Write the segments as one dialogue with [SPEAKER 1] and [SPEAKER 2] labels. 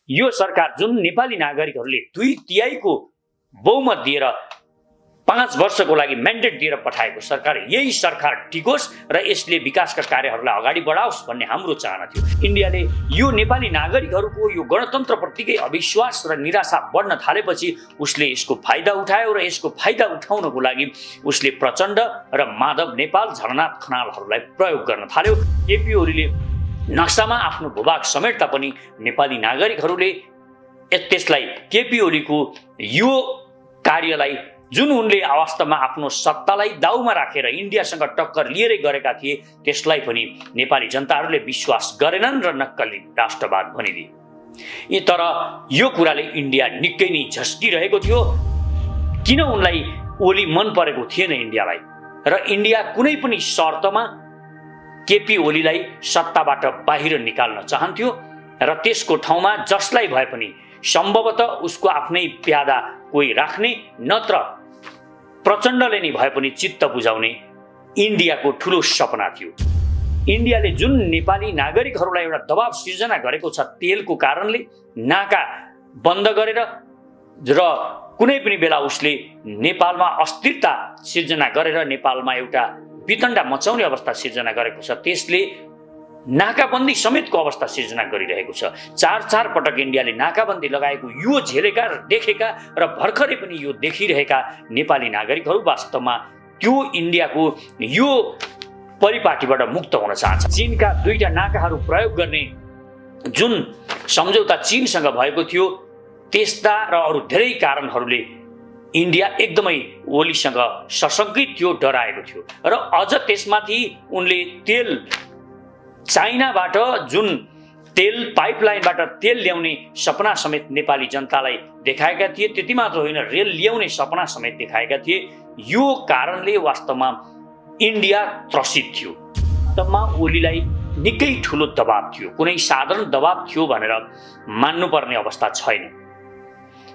[SPEAKER 1] यो सरकार जुन नेपाली नागरिकहरूले 2/3 को बहुमत दिएर 5 वर्षको लागि म्यान्डेट दिएर पठाएको सरकार, यही सरकार टिकोस् र यसले विकासका कार्यहरूलाई अगाडि बढाओस् भन्ने हाम्रो चाहना थियो। इन्डियाले यो नेपाली नागरिकहरूको यो गणतन्त्रप्रतिकै अविश्वास र निराशा बढ्न थालेपछि उसले यसको फाइदा उठायो र यसको फाइदा उठाउनको लागि उसले प्रचण्ड र माधव नेपाल, झलनाथ खनालहरूलाई प्रयोग गर्न थाल्यो। केपी ओलीले नक्सामा आफ्नो भूभाग समेट्दा पनि नेपाली नागरिकहरूले त्यसलाई केपी ओलीको यो कार्यलाई जुन उनले वास्तवमा आफ्नो सत्तालाई दाउमा राखेर इन्डियासँग टक्कर लिएरै गरेका थिए त्यसलाई पनि नेपाली जनताहरूले विश्वास गरेनन् र नक्कली राष्ट्रवाद भनिदिए। तर यो कुराले इन्डिया निकै नै झस्किरहेको थियो। किन उनलाई ओली मन परेको थिएन इन्डियालाई, र इन्डिया कुनै पनि शर्तमा केपी ओलीलाई सत्ताबाट बाहिर निकाल्न चाहन्थ्यो र त्यसको ठाउँमा जसलाई भए पनि सम्भवतः उसको आफ्नै प्यादा कोही राख्ने, नत्र प्रचण्डले नै भए पनि चित्त बुझाउने इन्डियाको ठुलो सपना थियो। इन्डियाले जुन नेपाली नागरिकहरूलाई एउटा दबाव सिर्जना गरेको छ, तेलको कारणले नाका बन्द गरेर र कुनै पनि बेला उसले नेपालमा अस्थिरता सिर्जना गरेर नेपालमा एउटा वितण्डा मचाउने अवस्था सिर्जना गरेको छ, त्यसले नाकाबन्दी समेतको अवस्था सिर्जना गरिरहेको छ। 4 पटक इन्डियाले नाकाबन्दी लगाएको यो झेलेका र देखेका र भर्खरै पनि यो देखिरहेका नेपाली नागरिकहरू वास्तवमा त्यो इन्डियाको यो परिपाटीबाट मुक्त हुन चाहन्छ। चीनका 2टा नाकाहरू प्रयोग गर्ने जुन सम्झौता चीनसँग भएको थियो, त्यस्ता र अरू धेरै कारणहरूले इन्डिया एकदमै ओलीसँग सशङ्कित थियो, डराएको थियो। र अझ त्यसमाथि उनले तेल चाइनाबाट जुन तेल पाइपलाइनबाट तेल ल्याउने सपना समेत नेपाली जनतालाई देखाएका थिए। त्यति मात्र होइन, रेल ल्याउने सपना समेत देखाएका थिए। यो कारणले वास्तवमा इन्डिया त्रसित थियो। वास्तवमा ओलीलाई निकै ठुलो दबाब थियो, कुनै साधारण दबाब थियो भनेर मान्नुपर्ने अवस्था छैन।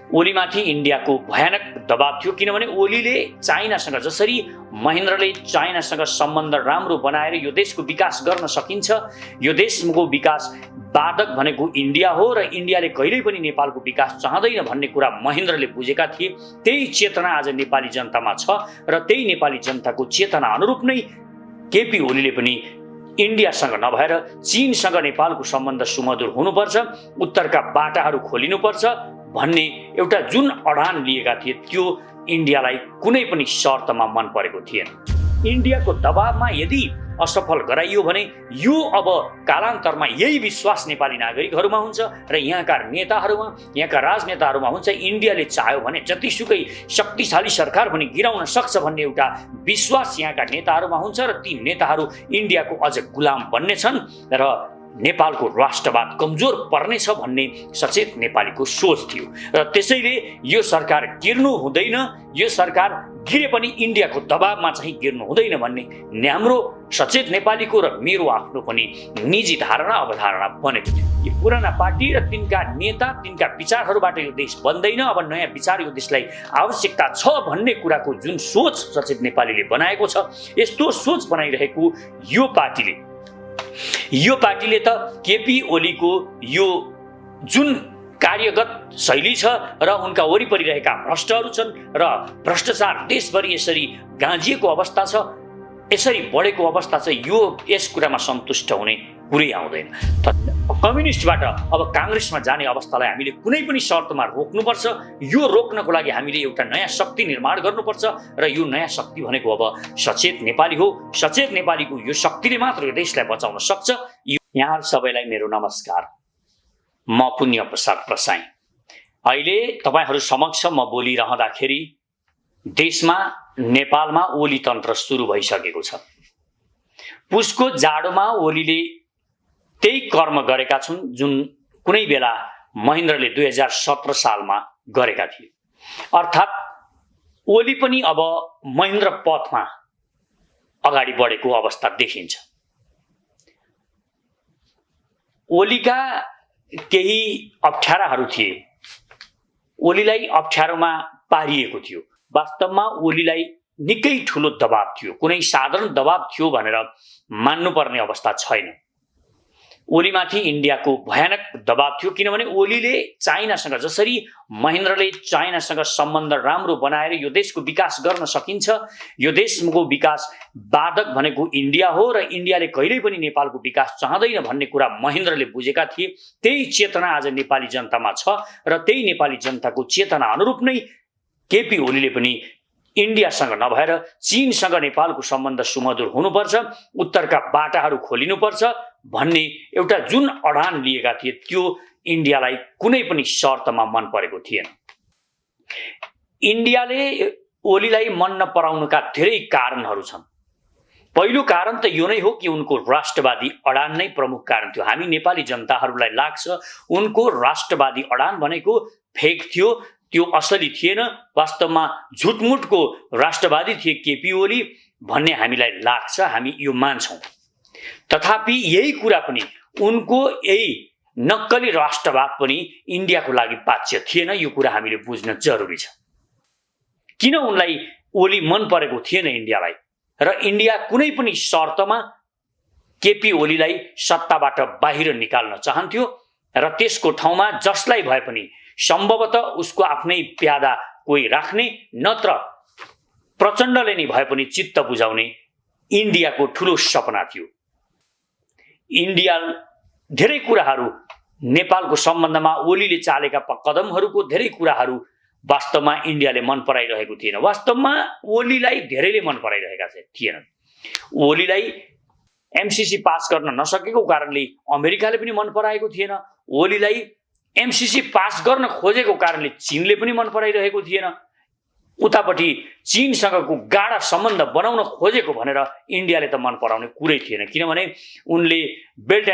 [SPEAKER 1] ओलीमाथि इन्डियाको भयानक दबाब थियो, किनभने ओलीले चाइनासँग, जसरी महेन्द्रले चाइनासँग सम्बन्ध राम्रो बनाएर यो देशको विकास गर्न सकिन्छ, यो देशको विकास बाधक भनेको इन्डिया हो र इन्डियाले कहिल्यै पनि नेपालको विकास चाहँदैन भन्ने कुरा महेन्द्रले बुझेका थिए। त्यही चेतना आज नेपाली जनतामा छ र त्यही नेपाली जनताको चेतना अनुरूप नै केपी ओलीले पनि इन्डियासँग नभएर चीनसँग नेपालको सम्बन्ध सुमधुर हुनुपर्छ, उत्तरका बाटाहरू खोलिनुपर्छ भन्ने एउटा जुन अडान लिएका थिए, त्यो इन्डियालाई कुनै पनि शर्तमा मन परेको थिएन। इन्डियाको दबावमा यदि असफल गराइयो भने यो अब कालान्तरमा यही विश्वास नेपाली नागरिकहरूमा हुन्छ र यहाँका नेताहरूमा, यहाँका राजनेताहरूमा हुन्छ। इन्डियाले चाह्यो भने जतिसुकै शक्तिशाली सरकार पनि गिराउन सक्छ भन्ने एउटा विश्वास यहाँका नेताहरूमा हुन्छ र ती नेताहरू इन्डियाको अझ गुलाम बन्नेछन् र नेपालको राष्ट्रवाद कमजोर पर्नेछ भन्ने सचेत नेपालीको सोच थियो। र त्यसैले यो सरकार गिर्नु हुँदैन, यो सरकार गिरे पनि इन्डियाको दबावमा चाहिँ गिर्नु हुँदैन भन्ने हाम्रो सचेत नेपालीको र मेरो आफ्नो पनि निजी धारणा, अवधारणा बनेको थियो। यो पुराना पार्टी र तिनका नेता, तिनका विचारहरूबाट यो देश बन्दैन, अब नयाँ विचार यो देशलाई आवश्यकता छ भन्ने कुराको जुन सोच सचेत नेपालीले बनाएको छ, यस्तो सोच बनाइरहेको यो पार्टीले त केपी ओलीको यो जुन कार्यगत शैली छ र उनका वरिपरि रहेका भ्रष्टहरू छन् र भ्रष्टाचार देशभरि यसरी गाँजिएको अवस्था छ, यसरी बढेको अवस्था छ, यस कुरामा सन्तुष्ट हुने कुरै आउँदैन। कम्युनिस्टबाट अब काङ्ग्रेसमा जाने अवस्थालाई हामीले कुनै पनि शर्तमा रोक्नुपर्छ। यो रोक्नको लागि हामीले एउटा नयाँ शक्ति निर्माण गर्नुपर्छ र यो नयाँ शक्ति भनेको अब सचेत नेपाली हो। सचेत नेपालीको यो शक्तिले मात्र यो देशलाई बचाउन सक्छ। यहाँ सबैलाई मेरो नमस्कार। म पुण्य प्रसाद प्रसाई। अहिले तपाईहरू समक्ष म बोलिरहँदाखेरि देशमा, नेपालमा ओली तन्त्र सुरु भइसकेको छ। पुसको जाडोमा ओलीले त्यही कर्म गरेका छन् जुन कुनै बेला महेन्द्रले 2017 सालमा गरेका थिए। अर्थात् ओली पनि अब महेन्द्र पथमा अगाडि बढेको अवस्था देखिन्छ। ओलीका केही अप्ठ्याराहरू थिए, ओलीलाई अप्ठ्यारोमा पारिएको थियो। वास्तवमा ओलीलाई निकै ठुलो दबाब थियो, कुनै साधारण दबाब थियो भनेर मान्नुपर्ने अवस्था छैन। ओलीमाथि इन्डियाको भयानक दबाव थियो, किनभने ओलीले चाइनासँग, जसरी महेन्द्रले चाइनासँग सम्बन्ध राम्रो बनाएर यो देशको विकास गर्न सकिन्छ, यो देशको विकास बाधक भनेको इन्डिया हो र इन्डियाले कहिल्यै पनि नेपालको विकास चाहँदैन भन्ने कुरा महेन्द्रले बुझेका थिए। त्यही चेतना आज नेपाली जनतामा छ र त्यही नेपाली जनताको चेतना अनुरूप नै केपी ओलीले पनि इन्डियासँग नभएर चीनसँग नेपालको सम्बन्ध सुमधुर हुनुपर्छ, उत्तरका बाटाहरू खोलिनुपर्छ भन्ने एउटा जुन अडान लिएका थिए त्यो इन्डियालाई कुनै पनि शर्तमा मन परेको थिएन। इन्डियाले ओलीलाई मन नपराउनुका धेरै कारणहरू छन्। पहिलो कारण त यो नै हो कि उनको राष्ट्रवादी अडान नै प्रमुख कारण थियो। हामी नेपाली जनताहरूलाई लाग्छ उनको राष्ट्रवादी अडान भनेको फेक थियो, त्यो असली थिएन, वास्तवमा झुटमुटको राष्ट्रवादी थिए केपी ओली भन्ने हामीलाई लाग्छ, हामी यो मान्छौँ। तथापि यही कुरा पनि उनको यही नक्कली राष्ट्रवाद पनि इन्डियाको लागि पाच्य थिएन, यो कुरा हामीले बुझ्न जरुरी छ। किन उनलाई ओली मन परेको थिएन इन्डियालाई, र इन्डिया कुनै पनि शर्तमा केपी ओलीलाई सत्ताबाट बाहिर निकाल्न चाहन्थ्यो र त्यसको ठाउँमा जसलाई भए पनि सम्भवतः उसको आफ्नै प्यादा कोही राख्ने, नत्र प्रचण्डले नै भए पनि चित्त बुझाउने इन्डियाको ठुलो सपना थियो। इन्डिया धेरै कुराहरू नेपालको सम्बन्धमा ओलीले चालेका कदमहरूको धेरै कुराहरू वास्तवमा इन्डियाले मन पराइरहेको थिएन। वास्तवमा ओलीलाई धेरैले मन पराइरहेका थिएनन्। ओलीलाई एमसीसी पास गर्न नसकेको कारणले अमेरिकाले पनि मन पराएको थिएन। ओलीलाई एमसीसी पास गर्न खोजेको कारणले चीनले पनि मन पराइरहेको थिएन। उतापट्टि चीनसँगको गाढा सम्बन्ध बनाउन खोजेको भनेर इन्डियाले त मन पराउने कुरै थिएन, किनभने उनले बेल्ट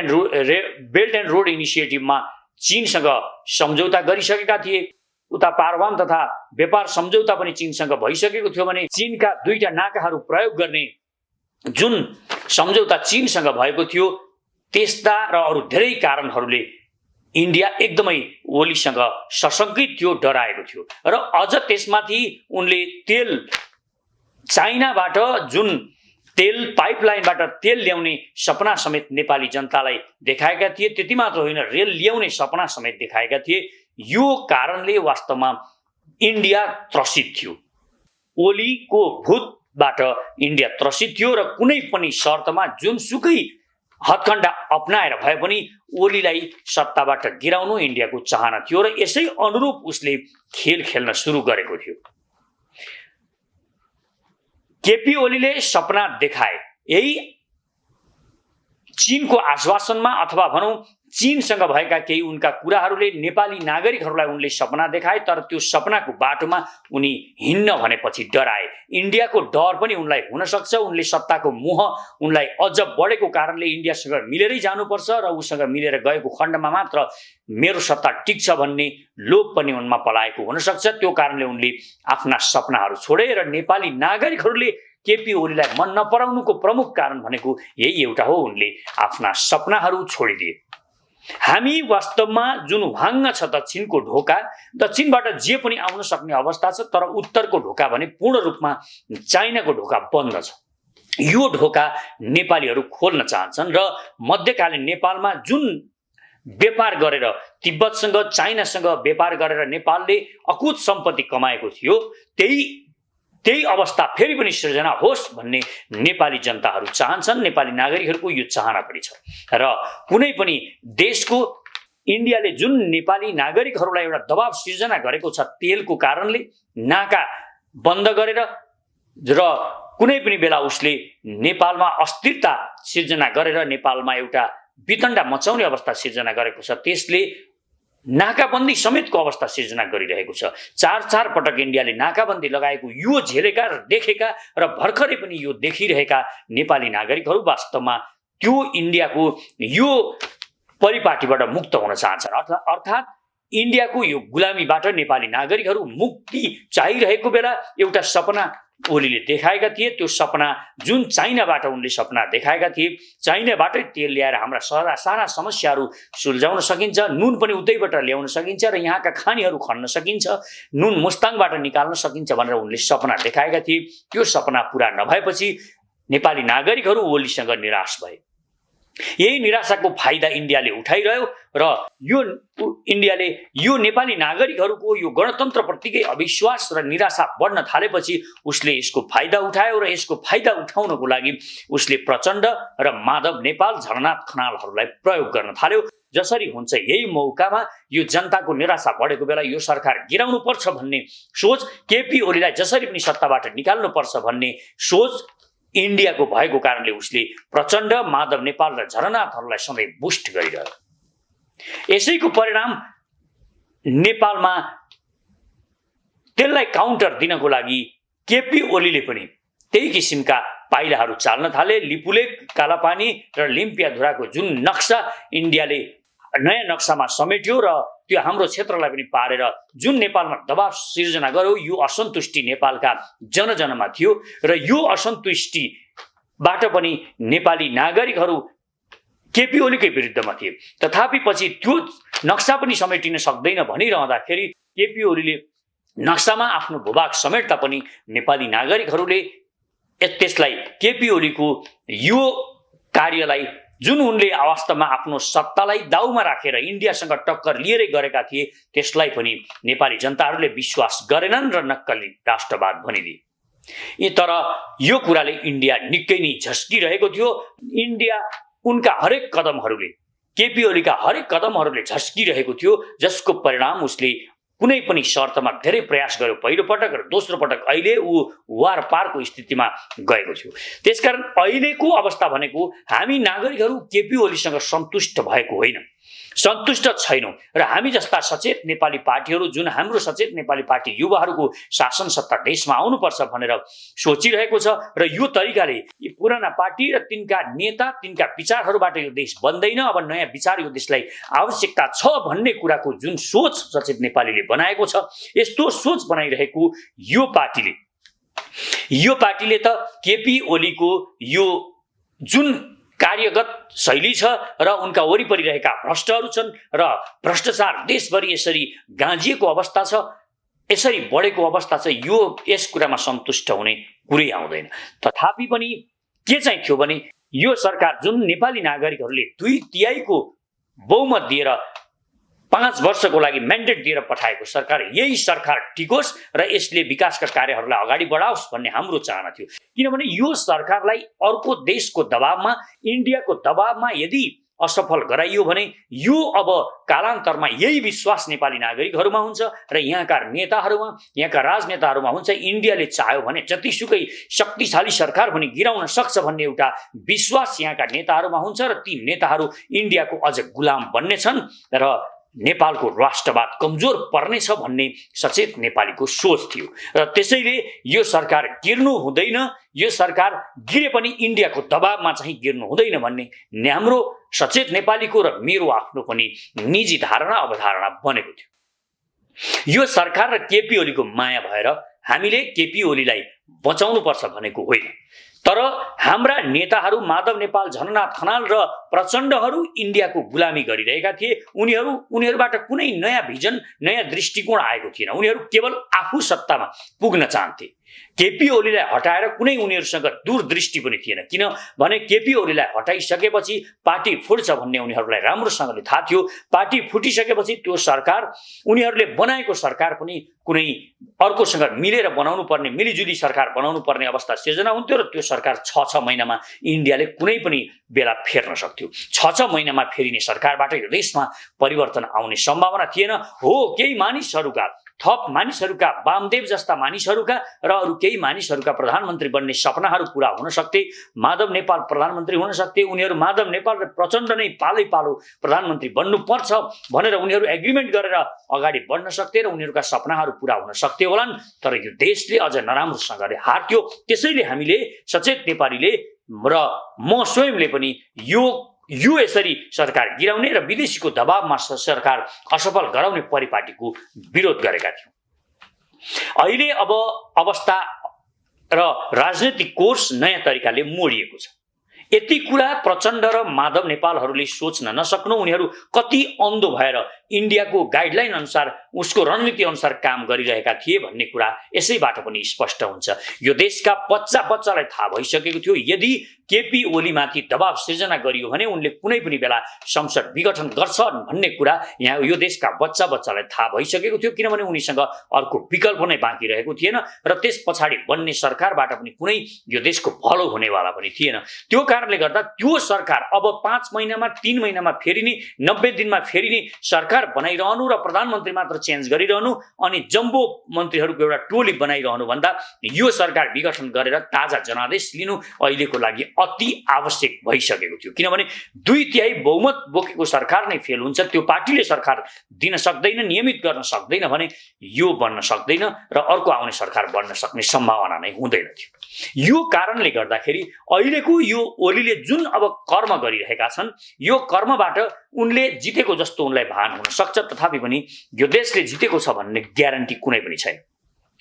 [SPEAKER 1] एन्ड रोड इनिसिएटिभमा चीनसँग सम्झौता गरिसकेका थिए। उता पारवान तथा व्यापार सम्झौता पनि चीनसँग भइसकेको थियो भने चीनका दुईटा नाकाहरू प्रयोग गर्ने जुन सम्झौता चीनसँग भएको थियो, त्यस्ता र अरू धेरै कारणहरूले इन्डिया एकदमै ओलीसँग सशंकित थियो, डराएको थियो। र अझ त्यसमाथि उनले तेल चाइनाबाट जुन तेल पाइपलाइनबाट तेल ल्याउने सपना समेत नेपाली जनतालाई देखाएका थिए। त्यति मात्र होइन, रेल ल्याउने सपना समेत देखाएका थिए। यो कारणले वास्तवमा इन्डिया त्रसित थियो। ओलीको भूतबाट इन्डिया त्रसित थियो र कुनै पनि शर्तमा जुनसुकै हत्कण्डा अपनाएर भए पनि ओलीलाई सत्ताबाट गिराउनु इन्डियाको चाहना थियो र यसै अनुरूप उसले खेल खेल्न सुरु गरेको थियो। केपी ओलीले सपना देखाए, यही चीनको आश्वासनमा अथवा भनौँ चीनसँग भएका केही उनका कुराहरूले नेपाली नागरिकहरूलाई उनले सपना देखाए, तर त्यो सपनाको बाटोमा उनी हिँड्न भनेपछि डराए। इन्डियाको डर पनि उनलाई हुन सक्छ। उनले सत्ताको मोह उनलाई अझ बढेको कारणले इन्डियासँग मिलेरै जानुपर्छ र उसँग मिलेर गएको खण्डमा मात्र मेरो सत्ता टिक्छ भन्ने लोभ पनि उनमा पलाएको हुन सक्छ। त्यो कारणले उनले आफ्ना सपनाहरू छोडे र नेपाली नागरिकहरूले केपी ओलीलाई मन नपराउनुको प्रमुख कारण भनेको यही एउटा हो, उनले आफ्ना सपनाहरू छोडिदिए। हामी वास्तवमा जुन वाङ्ग छ दक्षिणको ढोका, दक्षिणबाट जे पनि आउन सक्ने अवस्था छ, तर उत्तरको ढोका भने पूर्ण रूपमा चाइनाको ढोका बन्द छ। यो ढोका नेपालीहरू खोल्न चाहन्छन् र मध्यकालीन नेपालमा जुन व्यापार गरेर तिब्बतसँग चाइनासँग व्यापार गरेर नेपालले अकुत सम्पत्ति कमाएको थियो, त्यही अवस्था फेरि पनि सृजना होस् भन्ने नेपाली जनताहरू चाहन्छन्। नेपाली नागरिकहरूको यो चाहना पनि छ र कुनै पनि देशको इन्डियाले जुन नेपाली नागरिकहरूलाई एउटा दबाव सिर्जना गरेको छ तेलको कारणले, नाका बन्द गरेर र कुनै पनि बेला उसले नेपालमा अस्थिरता सिर्जना गरेर नेपालमा एउटा वितण्डा मचाउने अवस्था सिर्जना गरेको छ, त्यसले नाकाबन्दी समेतको अवस्था सिर्जना गरिरहेको छ। चार पटक इन्डियाले नाकाबन्दी लगाएको यो झेलेका र देखेका र भर्खरै पनि यो देखिरहेका नेपाली नागरिकहरू वास्तवमा त्यो इन्डियाको यो परिपाटीबाट मुक्त हुन चाहन्छन्। अर्थात् इन्डियाको यो गुलामीबाट नेपाली नागरिकहरू मुक्ति चाहिरहेको बेला एउटा सपना ओलीले देखाएका थिए। त्यो सपना जुन चाइनाबाट उनले सपना देखाएका थिए, चाइनाबाटै तेल ल्याएर हाम्रा सारा समस्याहरू सुल्झाउन सकिन्छ, नुन पनि उतैबाट ल्याउन सकिन्छ र यहाँका खानीहरू खन्न सकिन्छ, नुन मुस्ताङबाट निकाल्न सकिन्छ भनेर उनले सपना देखाएका थिए। त्यो सपना पूरा नभएपछि नेपाली नागरिकहरू ओलीसँग निराश भए। यही निराशाको फाइदा इन्डियाले उठाइरह्यो र यो इन्डियाले यो नेपाली नागरिकहरूको यो गणतन्त्रप्रतिकै अविश्वास र निराशा बढ्न थालेपछि उसले यसको फाइदा उठायो र यसको फाइदा उठाउनको लागि उसले प्रचण्ड र माधव नेपाल झलनाथ खनालहरूलाई प्रयोग गर्न थाल्यो। जसरी हुन्छ यही मौकामा यो जनताको निराशा बढेको बेला यो सरकार गिराउनु पर्छ भन्ने सोच, केपी ओलीलाई जसरी पनि सत्ताबाट निकाल्नु पर्छ भन्ने सोच इन्डियाको भएको कारणले उसले प्रचण्ड, माधव नेपाल र झलनाथहरूलाई सधैँ बुस्ट गरिरह्यो। यसैको परिणाम नेपालमा त्यसलाई काउन्टर दिनको लागि केपी ओलीले पनि त्यही किसिमका पाइलाहरू चाल्न थाले। लिपुलेक, कालापानी र लिम्पियाधुराको जुन नक्सा इन्डियाले नयाँ नक्सामा समेट्यो र त्यो हाम्रो क्षेत्रलाई पनि पारेर जुन नेपालमा दबाव सिर्जना गर्यो, यो असन्तुष्टि नेपालका जनजनमा थियो र यो असन्तुष्टिबाट पनि नेपाली नागरिकहरू केपी ओलीकै विरुद्धमा थिए। तथापि पछि त्यो नक्सा पनि समेटिन सक्दैन भनिरहँदाखेरि केपी ओलीले नक्सामा आफ्नो भूभाग समेट्दा पनि नेपाली नागरिकहरूले त्यसलाई केपी ओलीको यो कार्यलाई जुन उनले वास्तवमा आफ्नो सत्तालाई दाउमा राखेर इन्डियासँग टक्कर लिएरै गरेका थिए त्यसलाई पनि नेपाली जनताहरूले विश्वास गरेनन् र नक्कली राष्ट्रवाद भनिदिए। तर यो कुराले इन्डिया निकै नै झस्किरहेको थियो। इन्डिया उनका हरेक कदमहरूले, केपी ओलीका हरेक कदमहरूले झस्किरहेको थियो, जसको परिणाम उसले कुनै पनि शर्तमा धेरै प्रयास गर्यो पहिलो पटक र दोस्रो पटक अहिले ऊ वार पारको स्थितिमा गएको थियो। त्यसकारण अहिलेको अवस्था भनेको हामी नागरिकहरू केपी ओलीसँग सन्तुष्ट भएको होइन, सन्तुष्ट छैनौँ र हामी जस्ता सचेत नेपाली पार्टीहरू, जुन हाम्रो सचेत नेपाली पार्टी युवाहरूको शासन सत्ता देशमा आउनुपर्छ भनेर सोचिरहेको छ र यो तरिकाले यी पुराना पार्टी र तिनका नेता, तिनका विचारहरूबाट यो देश बन्दैन, अब नयाँ विचार यो देशलाई आवश्यकता छ भन्ने कुराको जुन सोच सचेत नेपालीले बनाएको छ, यस्तो सोच बनाइरहेको यो पार्टीले त केपी ओलीको यो जुन कार्यगत शैली छ र उनका वरिपरि रहेका भ्रष्टहरू छन् र भ्रष्टाचार देशभरि यसरी गाँजिएको अवस्था छ, यसरी बढेको अवस्था छ, यस कुरामा सन्तुष्ट हुने कुरै आउँदैन। तथापि पनि के चाहिँ थियो भने यो सरकार जुन नेपाली नागरिकहरूले 2/3 बहुमत दिएर 5 वर्षको लागि म्यान्डेट दिएर पठाएको सरकार, यही सरकार टिकोस् र यसले विकासका कार्यहरूलाई अगाडि बढाओस् भन्ने हाम्रो चाहना थियो। किनभने यो सरकारलाई अर्को देशको दबावमा, इन्डियाको दबावमा यदि असफल गराइयो भने यो अब कालान्तरमा यही विश्वास नेपाली नागरिकहरूमा हुन्छ र यहाँका नेताहरूमा, यहाँका राजनेताहरूमा हुन्छ। इन्डियाले चाह्यो भने जतिसुकै शक्तिशाली सरकार पनि गिराउन सक्छ भन्ने एउटा विश्वास यहाँका नेताहरूमा हुन्छ र ती नेताहरू इन्डियाको अझ गुलाम बन्नेछन् र नेपालको राष्ट्रवाद कमजोर पर्नेछ भन्ने सचेत नेपालीको सोच थियो र त्यसैले यो सरकार गिर्नु हुँदैन, यो सरकार गिरे पनि इन्डियाको दबावमा चाहिँ गिर्नु हुँदैन भन्ने हाम्रो सचेत नेपालीको र मेरो आफ्नो पनि निजी धारणा, अवधारणा बनेको थियो। यो सरकार र केपी ओलीको माया भएर हामीले केपी ओलीलाई बचाउनु पर्छ भनेको होइन, तर हाम्रा नेताहरू माधव नेपाल, झलनाथ खनाल र प्रचण्डहरू इन्डियाको गुलामी गरिरहेका थिए। उनीहरूबाट कुनै नयाँ भिजन, नयाँ दृष्टिकोण आएको थिएन। उनीहरू केवल आफू सत्तामा पुग्न चाहन्थे। केपी ओलीलाई हटाएर कुनै उनीहरूसँग दूरदृष्टि पनि थिएन, किनभने केपी ओलीलाई हटाइसकेपछि पार्टी फुट्छ भन्ने उनीहरूलाई राम्रोसँगले थाहा थियो। पार्टी फुटिसकेपछि त्यो सरकार, उनीहरूले बनाएको सरकार पनि कुनै अर्कोसँग मिलेर बनाउनु पर्ने, मिलिजुली सरकार बनाउनु पर्ने अवस्था सिर्जना हुन्थ्यो र त्यो सरकार 6 महिनामा इन्डियाले कुनै पनि बेला फेर्न सक्थ्यो। 6 महिनामा फेरिने सरकारबाट यो देशमा परिवर्तन आउने सम्भावना थिएन। हो, केही मानिसहरूका, थप मानिसहरूका, वामदेव जस्ता मानिसहरूका र अरू केही मानिसहरूका प्रधानमन्त्री बन्ने सपनाहरू पूरा हुन सक्थे। माधव नेपाल प्रधानमन्त्री हुन सक्थे। उनीहरू माधव नेपाल र प्रचण्ड नै पालै प्रधानमन्त्री बन्नुपर्छ भनेर उनीहरू एग्रिमेन्ट गरेर अगाडि बढ्न सक्थे र उनीहरूका सपनाहरू पूरा हुन सक्थे होलान्। तर यो देशले अझ नराम्रोसँगले हार्थ्यो। त्यसैले हामीले सचेत नेपालीले र म स्वयंले पनि यो यसरी सरकार गिराउने र विदेशीको दबावमा सरकार असफल गराउने परिपाटीको विरोध गरेका थियौँ। अहिले अब अवस्था र राजनीतिक कोर्स नयाँ तरिकाले मोडिएको छ। यति कुरा प्रचण्ड र माधव नेपालहरूले सोच्न नसक्नु, उनीहरू कति अन्धो भएर इन्डियाको गाइडलाइन अनुसार उसको रणनीति अनुसार काम गरिरहेका थिए भन्ने कुरा यसैबाट पनि स्पष्ट हुन्छ। यो देशका बच्चालाई थाहा भइसकेको थियो यदि केपी ओलीमाथि दबाव सिर्जना गरियो भने उनले कुनै पनि बेला संसद विघटन गर्छन् भन्ने कुरा यहाँ यो देशका बच्चालाई थाहा भइसकेको थियो, किनभने उनीसँग अर्को विकल्प नै बाँकी रहेको थिएन र त्यस पछाडि बन्ने सरकारबाट पनि कुनै यो देशको भलो हुनेवाला पनि थिएन। त्यो कारणले गर्दा त्यो सरकार अब 5 महिनामा 3 महिनामा फेरि नि 90 दिनमा फेरि नि सरकार बनाइरहनु र प्रधानमन्त्री मात्र चेन्ज गरिरहनु अनि जम्बो मन्त्रीहरूको एउटा टोली बनाइरहनु भन्दा यो सरकार विघटन गरेर ताजा जनादेश लिनु अहिलेको लागि अति आवश्यक भइसकेको थियो, किनभने 2/3 बहुमत बोकेको सरकार नै फेल हुन्छ, त्यो पार्टीले सरकार दिन सक्दैन, नियमित गर्न सक्दैन भने यो बन्न सक्दैन र अर्को आउने सरकार बन्न सक्ने सम्भावना नै हुँदैन थियो। यो कारणले गर्दाखेरि अहिलेको यो ओलीले जुन अब कर्म गरिरहेका छन् यो कर्मबाट उनले जितेको जस्तो उनलाई भान हुन सक्छ, तथापि पनि यो देशले जितेको छ भन्ने ग्यारेन्टी कुनै पनि छैन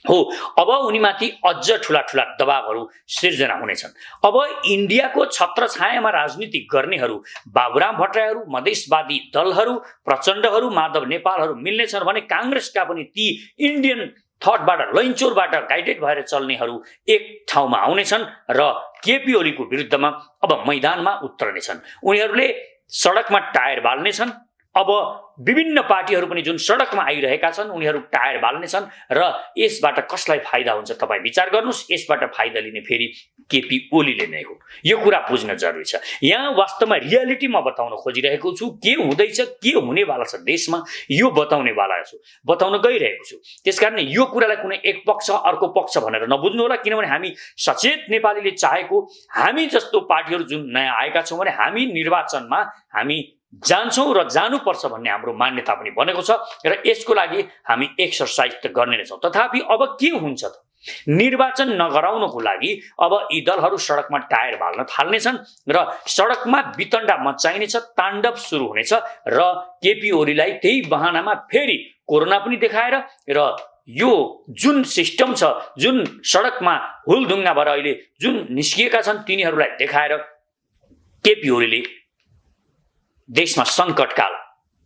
[SPEAKER 1] हो। अब उनीमाथि अझ ठुला दबावहरू सिर्जना हुनेछन्। अब इन्डियाको छत्रछायामा राजनीति गर्नेहरू बाबुराम भट्टराईहरू, मधेसवादी दलहरू, प्रचण्डहरू, माधव नेपालहरू मिल्नेछन् भने काङ्ग्रेसका पनि ती इन्डियन थटबाट लैनचोरबाट गाइडेड भएर चल्नेहरू एक ठाउँमा आउनेछन् र केपी ओलीको विरुद्धमा अब मैदानमा उत्रनेछन्। उनीहरूले सडकमा टायर बाल्नेछन्। अब विभिन्न पार्टीहरू पनि जुन सडकमा आइरहेका छन् उनीहरू टायर बाल्नेछन् र यसबाट कसलाई फाइदा हुन्छ तपाईँ विचार गर्नुहोस्। यसबाट फाइदा लिने फेरि केपी ओलीले नै हो, यो कुरा बुझ्न जरुरी छ। यहाँ वास्तवमा रियालिटी म बताउन खोजिरहेको छु, के हुँदैछ, के हुनेवाला छ देशमा, यो बताउन गइरहेको छु। त्यसकारण यो कुरालाई कुनै एक पक्ष अर्को पक्ष भनेर नबुझ्नु होला, किनभने हामी सचेत नेपालीले चाहेको हामी जस्तो पार्टीहरू जुन नयाँ आएका छौँ भने हामी निर्वाचनमा हामी जान्छौँ र जानुपर्छ भन्ने हाम्रो मान्यता पनि बनेको छ र यसको लागि हामी एक्सर्साइज त गर्ने नै छौँ। तथापि अब के हुन्छ त, निर्वाचन नगराउनको लागि अब यी दलहरू सडकमा टायर बाल्न थाल्नेछन् र सडकमा वितण्डा मचाइनेछ, ताण्डव सुरु हुनेछ र केपी ओलीलाई त्यही बहानामा फेरि कोरोना पनि देखाएर र यो जुन सिस्टम छ, जुन सडकमा हुलदुङ्गा भएर अहिले जुन निस्किएका छन् तिनीहरूलाई देखाएर केपी ओलीले देशमा सङ्कटकाल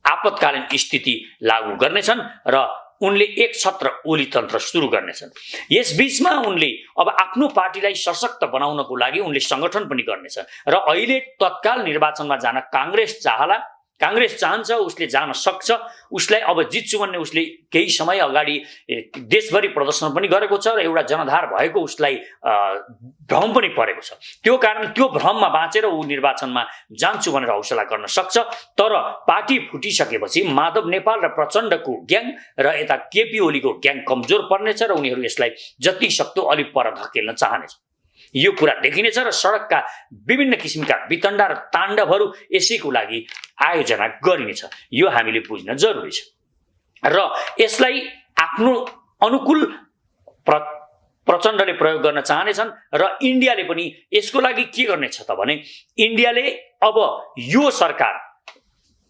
[SPEAKER 1] आपतकालीन स्थिति लागू गर्नेछन् र उनले एक छत्र ओली तन्त्र सुरु गर्नेछन्। यस बीचमा उनले अब आफ्नो पार्टीलाई सशक्त बनाउनको लागि उनले संगठन पनि गर्नेछन् र अहिले तत्काल निर्वाचनमा जान काङ्ग्रेस चाहन्छ, उसले जान सक्छ। उसलाई अब जित्छु भन्ने उसले केही समय अगाडि देशभरि प्रदर्शन पनि गरेको छ र एउटा जनाधार भएको उसलाई भ्रम पनि परेको छ। त्यो कारण त्यो भ्रममा बाँचेर ऊ निर्वाचनमा जान्छु भनेर हौसला गर्न सक्छ। तर पार्टी फुटिसकेपछि माधव नेपाल र प्रचण्डको ग्याङ र यता केपी ओलीको ग्याङ कमजोर पर्नेछ र उनीहरू यसलाई जति सक्दो अलिक पर धकेल्न चाहनेछ। यो कुरा देखिनेछ र सडकका विभिन्न किसिमका वितण्डा र ताण्डवहरू यसैको लागि आयोजना गरिनेछ। यो हामीले बुझ्न जरुरी छ र यसलाई आफ्नो अनुकूल प्रचण्डले प्रयोग गर्न चाहनेछन् र इन्डियाले पनि यसको लागि के गर्नेछ त भने इन्डियाले अब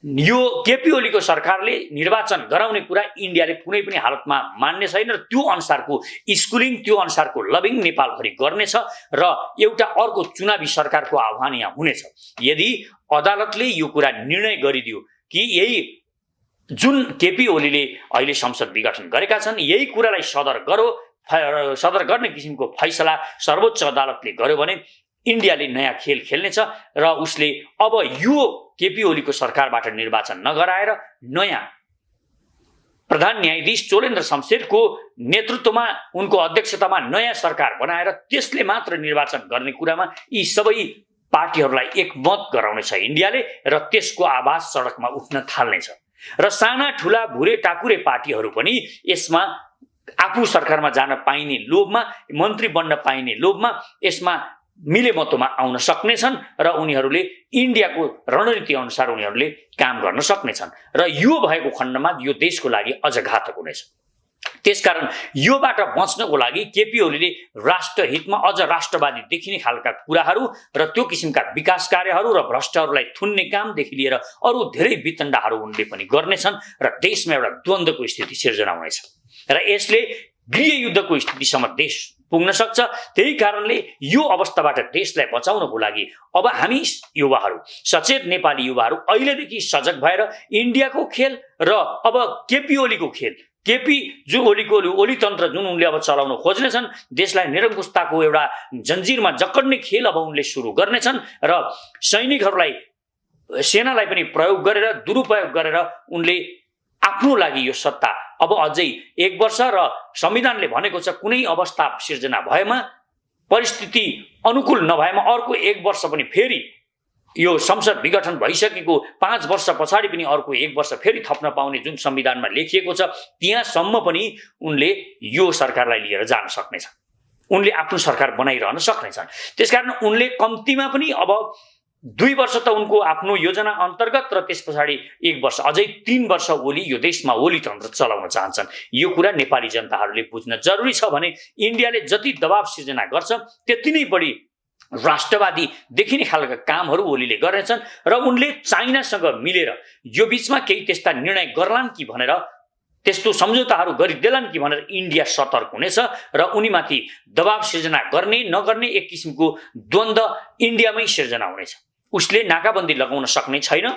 [SPEAKER 1] यो केपी ओलीको सरकारले निर्वाचन गराउने कुरा इन्डियाले कुनै पनि हालतमा मान्ने छैन र त्यो अनुसारको स्कुलिङ, त्यो अनुसारको लबिङ नेपालभरि गर्नेछ र एउटा अर्को चुनावी सरकारको आह्वान यहाँ हुनेछ। यदि अदालतले यो कुरा निर्णय गरिदियो कि यही जुन केपी ओलीले अहिले संसद विघटन गरेका छन् यही कुरालाई सदर गर्ने किसिमको फैसला सर्वोच्च अदालतले गर्यो भने इन्डियाले नयाँ खेल खेल्नेछ र उसले अब यो केपी ओलीको सरकारबाट निर्वाचन नगराएर नयाँ प्रधान न्यायाधीश चोलेन्द्र शमशेरको नेतृत्वमा उनको अध्यक्षतामा नयाँ सरकार बनाएर त्यसले मात्र निर्वाचन गर्ने कुरामा यी सबै पार्टीहरूलाई एकमत गराउनेछ इन्डियाले र त्यसको आवाज सडकमा उठ्न थाल्नेछ र साना ठुला भुरे टाकुरे पार्टीहरू पनि यसमा आफू सरकारमा जान पाइने लोभमा, मन्त्री बन्न पाइने लोभमा यसमा मिलेमतोमा आउन सक्नेछन् र उनीहरूले इन्डियाको रणनीति अनुसार उनीहरूले काम गर्न सक्नेछन् र यो भएको खण्डमा यो देशको लागि अझ घातक हुनेछ। त्यसकारण योबाट बच्नको लागि केपी ओलीले राष्ट्रहितमा अझ राष्ट्रवादी देखिने खालका कुराहरू र त्यो किसिमका विकास कार्यहरू र भ्रष्टहरूलाई थुन्ने कामदेखि लिएर अरू धेरै वितण्डाहरू उनले पनि गर्नेछन् र देशमा एउटा द्वन्द्वको स्थिति सिर्जना हुनेछ र यसले गृहयुद्धको स्थितिसम्म देश पुग्न सक्छ। त्यही कारणले यो अवस्थाबाट देशलाई बचाउनको लागि अब हामी युवाहरू, सचेत नेपाली युवाहरू अहिलेदेखि सजग भएर इन्डियाको खेल र अब केपी ओलीको खेल, केपी जो ओली तन्त्र जुन उनले अब चलाउन खोज्नेछन्, देशलाई निरङ्कुशताको एउटा जन्जिरमा जकड्ने खेल अब उनले सुरु गर्नेछन् र सैनिकहरूलाई, सेनालाई पनि प्रयोग गरेर, दुरुपयोग गरेर उनले आफ्नो लागि यो सत्ता अब अझै 1 वर्ष र संविधानले भनेको छ कुनै अवस्था सिर्जना भएमा, परिस्थिति अनुकूल नभएमा अर्को 1 वर्ष पनि फेरि यो संसद विघटन भइसकेको 5 वर्ष पछाडि पनि अर्को 1 वर्ष फेरि थप्न पाउने जुन संविधानमा लेखिएको छ, त्यहाँसम्म पनि उनले यो सरकारलाई लिएर जान सक्नेछन्, उनले आफ्नो सरकार बनाइरहन सक्नेछन्। त्यसकारण उनले कम्तीमा पनि अब 2 वर्ष त उनको आफ्नो योजना अन्तर्गत र त्यस पछाडि 1 वर्ष, अझै 3 वर्ष ओली यो देशमा ओली तन्त्र चलाउन चाहन्छन्। यो कुरा नेपाली जनताहरूले बुझ्न जरुरी छ भने इन्डियाले जति दबाव सिर्जना गर्छ त्यति नै बढी राष्ट्रवादी देखिने खालका कामहरू ओलीले गर्नेछन् र उनले चाइनासँग मिलेर यो बीचमा केही त्यस्ता निर्णय गर्लान् कि भनेर, त्यस्तो सम्झौताहरू गरिदेलान् कि भनेर इन्डिया सतर्क हुनेछ र उनीमाथि दबाव सिर्जना गर्ने नगर्ने एक किसिमको द्वन्द्व इन्डियामै सिर्जना हुनेछ। उसले नाकाबन्दी लगाउन सक्ने छैन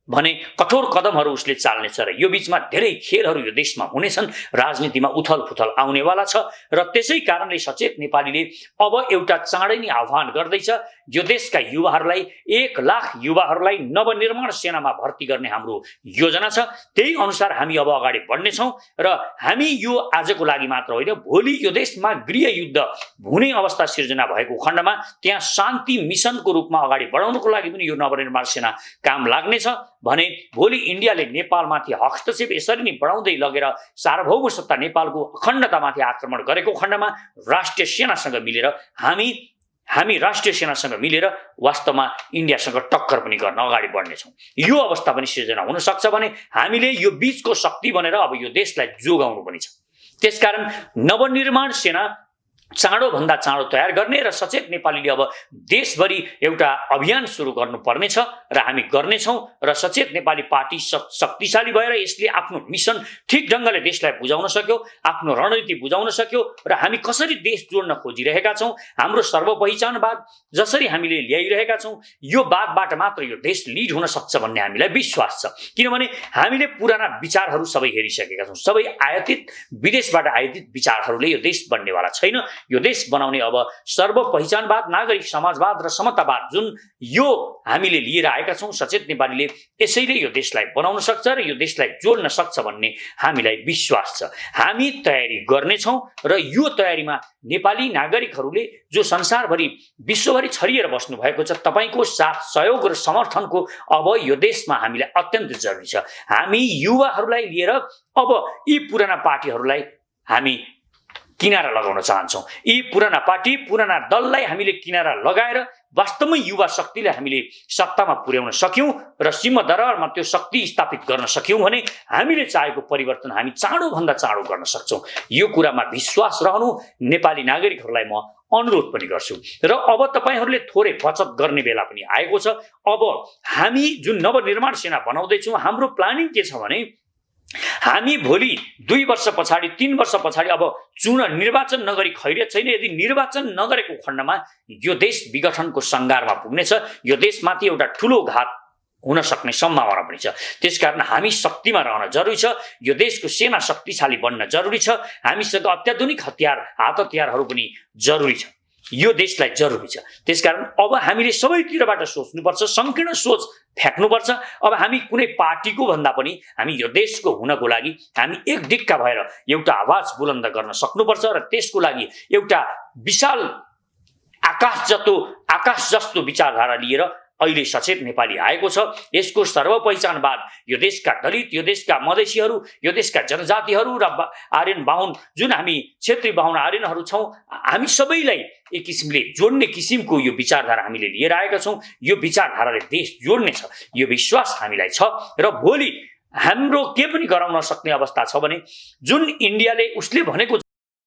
[SPEAKER 1] भने कठोर कदमहरू उसले चाल्नेछ र यो बीचमा धेरै खेलहरू यो देशमा हुनेछन्, राजनीतिमा उथलपुथल आउनेवाला छ र त्यसै कारणले सचेत नेपालीले अब एउटा चाँडै नै आह्वान गर्दैछ, यो देशका युवाहरूलाई 1 लाख युवाहरूलाई नवनिर्माण सेनामा भर्ती गर्ने हाम्रो योजना छ। त्यही अनुसार हामी अब अगाडि बढ्नेछौँ र हामी यो आजको लागि मात्र होइन, भोलि यो देशमा गृहयुद्ध हुने अवस्था सिर्जना भएको खण्डमा त्यहाँ शान्ति मिसनको रूपमा अगाडि बढाउनको लागि पनि यो नवनिर्माण सेना काम लाग्नेछ भने भोलि इन्डियाले नेपालमाथि हस्तक्षेप यसरी नै बढाउँदै लगेर सार्वभौम सत्ता नेपालको अखण्डतामाथि आक्रमण गरेको खण्डमा राष्ट्रिय सेनासँग मिलेर हामी राष्ट्रिय सेनासँग मिलेर वास्तवमा इन्डियासँग टक्कर पनि गर्न अगाडि बढ्नेछौँ। यो अवस्था पनि सिर्जना हुन सक्छ भने हामीले यो बीचको शक्ति बनेर अब यो देशलाई जोगाउनु पनि छ। त्यसकारण नवनिर्माण सेना चाँडोभन्दा चाँडो तयार गर्ने र सचेत नेपालीले अब देशभरि एउटा अभियान सुरु गर्नुपर्नेछ र हामी गर्नेछौँ र सचेत नेपाली पार्टी शक्तिशाली भएर यसले आफ्नो मिसन ठिक ढङ्गले देशलाई बुझाउन सक्यो, आफ्नो रणनीति बुझाउन सक्यो र हामी कसरी देश जोड्न खोजिरहेका छौँ, हाम्रो सर्वपहिचानवाद जसरी हामीले ल्याइरहेका छौँ, यो वादबाट मात्र यो देश लिड हुन सक्छ भन्ने हामीलाई विश्वास छ। किनभने हामीले पुराना विचारहरू सबै हेरिसकेका छौँ, सबै आयातित विदेशबाट आयातित विचारहरूले यो देश बन्नेवाला छैन। यो देश बनाउने अब सर्वपहिचानवाद, नागरिक समाजवाद र समतावाद जुन यो हामीले लिएर आएका छौँ, सचेत नेपालीले यसैले यो देशलाई बनाउन सक्छ र यो देशलाई जोड्न सक्छ भन्ने हामीलाई विश्वास छ। हामी तयारी गर्नेछौँ र यो तयारीमा नेपाली नागरिकहरूले जो संसारभरि विश्वभरि छरिएर बस्नु भएको छ, तपाईको साथ सहयोग र समर्थनको अब यो देशमा हामीलाई अत्यन्त जरुरी छ। हामी युवाहरूलाई लिएर अब यी पुराना पार्टीहरूलाई हामी किनारा लगाउन चाहन्छौँ। यी पुराना पार्टी, पुराना दललाई हामीले किनारा लगाएर वास्तवमै युवा शक्तिलाई हामीले सत्तामा पुर्याउन सक्यौँ र सिंहदरबारमा त्यो शक्ति स्थापित गर्न सक्यौँ भने हामीले चाहेको परिवर्तन हामी चाँडोभन्दा चाँडो गर्न सक्छौँ। यो कुरामा विश्वास रहनु नेपाली नागरिकहरूलाई म अनुरोध पनि गर्छु। र अब तपाईहरूले थोरै बचत गर्ने बेला पनि आएको छ। अब हामी जुन नवनिर्माण सेना बनाउँदैछौँ, हाम्रो प्लानिङ के छ भने हामी भोलि 2 वर्ष पछाडि, 3 वर्ष पछाडि अब निर्वाचन नगरी खैरियत छैन। यदि निर्वाचन नगरेको खण्डमा यो देश विघटनको सङ्घारमा पुग्नेछ, यो देशमाथि एउटा ठुलो घात हुन सक्ने सम्भावना पनि छ। त्यसकारण हामी शक्तिमा रहन जरुरी छ। यो देशको सेना शक्तिशाली बन्न जरुरी छ। हामीसँग अत्याधुनिक हात हतियारहरू पनि जरुरी छ। यो देशलाई जरुरी छ। त्यसकारण अब हामीले सबैतिरबाट सोच्नुपर्छ, संकीर्ण सोच फ्याक्नुपर्छ। अब हामी कुनै पार्टीको भन्दा पनि हामी यो देशको हुनको लागि हामी एक दिक्का भएर एउटा आवाज बुलन्द गर्न सक्नुपर्छ र त्यसको लागि एउटा विशाल आकाश जस्तो विचारधारा लिएर अहिले सचेत नेपाली आएको छ। यसको सर्वपहिचानवाद यो देशका दलित, यो देशका मधेसीहरू, यो देशका जनजातिहरू र आर्यन बाहुन जुन हामी क्षेत्रीय बाहुन आर्यनहरू छौँ, हामी सबैलाई एक किसिमले जोड्ने किसिमको यो विचारधारा हामीले लिएर आएका छौँ। यो विचारधाराले देश जोड्नेछ, यो विश्वास हामीलाई छ। र भोलि हाम्रो के पनि गराउन सक्ने अवस्था छ भने जुन इन्डियाले उसले भनेको